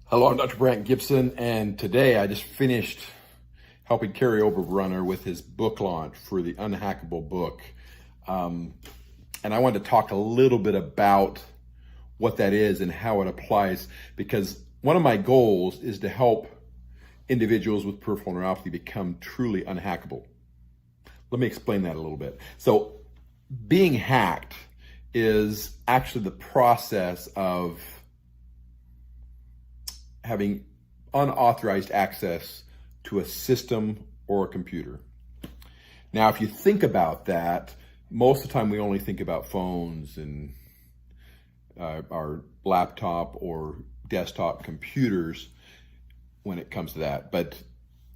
Hello, I'm Dr. Brandt Gibson, and today I just finished helping carryover runner with his book launch for the Unhackable book. And I wanted to talk a little bit about what that is and how it applies, because one of my goals is to help individuals with peripheral neuropathy become truly unhackable. Let me explain that a little bit. So being hacked is actually the process of having unauthorized access to a system or a computer. Now, if you think about that, most of the time we only think about phones and our laptop or desktop computers when it comes to that. But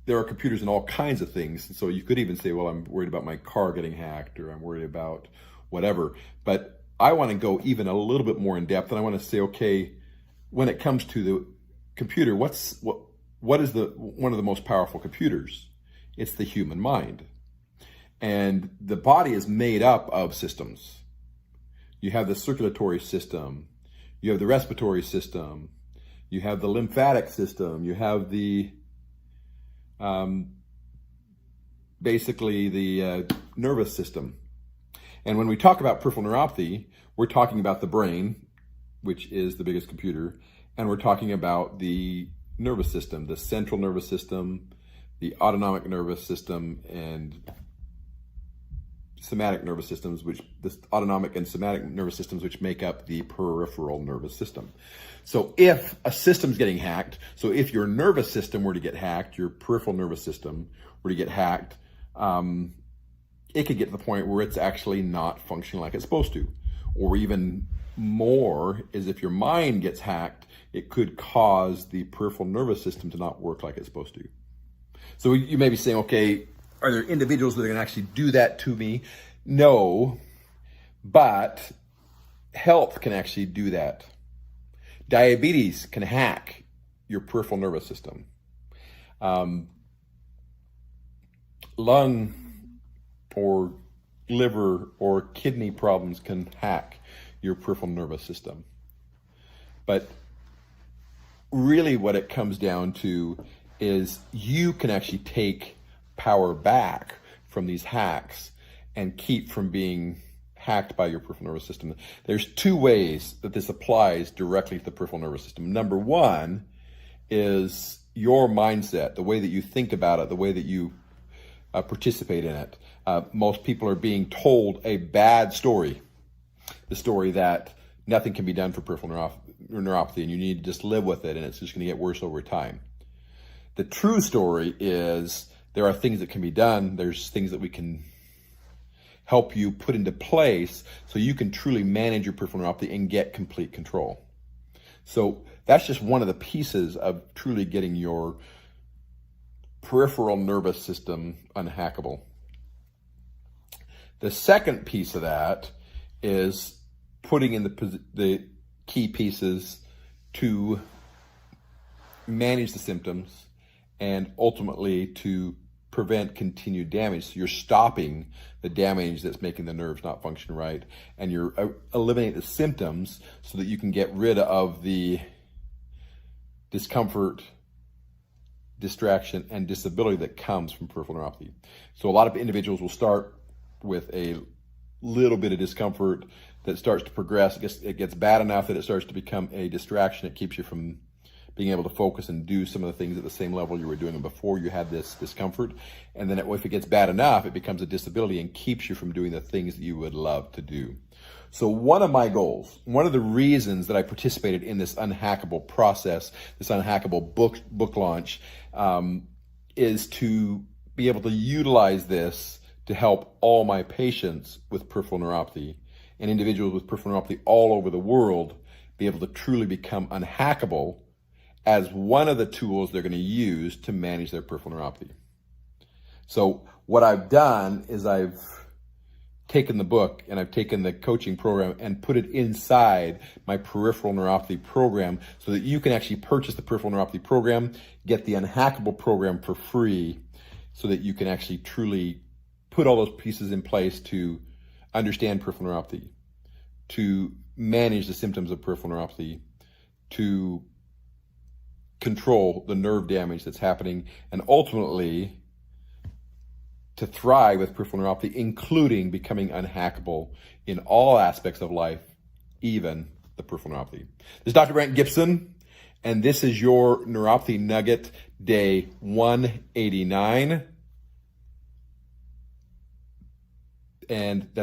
there are computers in all kinds of things. And so you could even say, well, I'm worried about my car getting hacked, or I'm worried about whatever. But I want to go even a little bit more in depth, and I want to say, okay, when it comes to the computer, what is one of the most powerful computers? It's the human mind. And the body is made up of systems. You have the circulatory system, you have the respiratory system, you have the lymphatic system, you have the basically the nervous system. And when we talk about peripheral neuropathy, we're talking about the brain, which is the biggest computer, and we're talking about the nervous system, the central nervous system, the autonomic nervous system, and somatic nervous systems, which the autonomic and somatic nervous systems, which make up the peripheral nervous system. So if a system's getting hacked, so if your nervous system were to get hacked, your peripheral nervous system were to get hacked, it could get to the point where it's actually not functioning like it's supposed to. Or even more is if your mind gets hacked, it could cause the peripheral nervous system to not work like it's supposed to. So you may be saying, okay, are there individuals that are going to actually do that to me? No, but health can actually do that. Diabetes can hack your peripheral nervous system. Lung or liver or kidney problems can hack your peripheral nervous system. But really what it comes down to is you can actually take power back from these hacks and keep from being hacked by your peripheral nervous system. There's two ways that this applies directly to the peripheral nervous system. Number one is your mindset, the way that you think about it, the way that you participate in it. Most people are being told a bad story, the story that nothing can be done for peripheral neuropathy and you need to just live with it and it's just going to get worse over time. The true story is there are things that can be done. There's things that we can help you put into place so you can truly manage your peripheral neuropathy and get complete control. So that's just one of the pieces of truly getting your peripheral nervous system unhackable. The second piece of that is putting in the key pieces to manage the symptoms and ultimately to prevent continued damage. So you're stopping the damage that's making the nerves not function right, and you're eliminating the symptoms so that you can get rid of the discomfort, distraction, and disability that comes from peripheral neuropathy. So a lot of individuals will start with a little bit of discomfort that starts to progress. It gets bad enough that it starts to become a distraction. It keeps you from being able to focus and do some of the things at the same level you were doing before you had this discomfort. And then if it gets bad enough, it becomes a disability and keeps you from doing the things that you would love to do. So one of my goals, one of the reasons that I participated in this Unhackable process, this Unhackable book launch, is to be able to utilize this to help all my patients with peripheral neuropathy and individuals with peripheral neuropathy all over the world be able to truly become unhackable as one of the tools they're going to use to manage their peripheral neuropathy. So what I've done is I've taken the book and I've taken the coaching program and put it inside my peripheral neuropathy program so that you can actually purchase the peripheral neuropathy program, get the Unhackable program for free, so that you can actually truly put all those pieces in place to understand peripheral neuropathy, to manage the symptoms of peripheral neuropathy, to control the nerve damage that's happening, and ultimately to thrive with peripheral neuropathy, including becoming unhackable in all aspects of life, even the peripheral neuropathy. This is Dr. Brandt Gibson, and this is your Neuropathy Nugget, day 189. And that's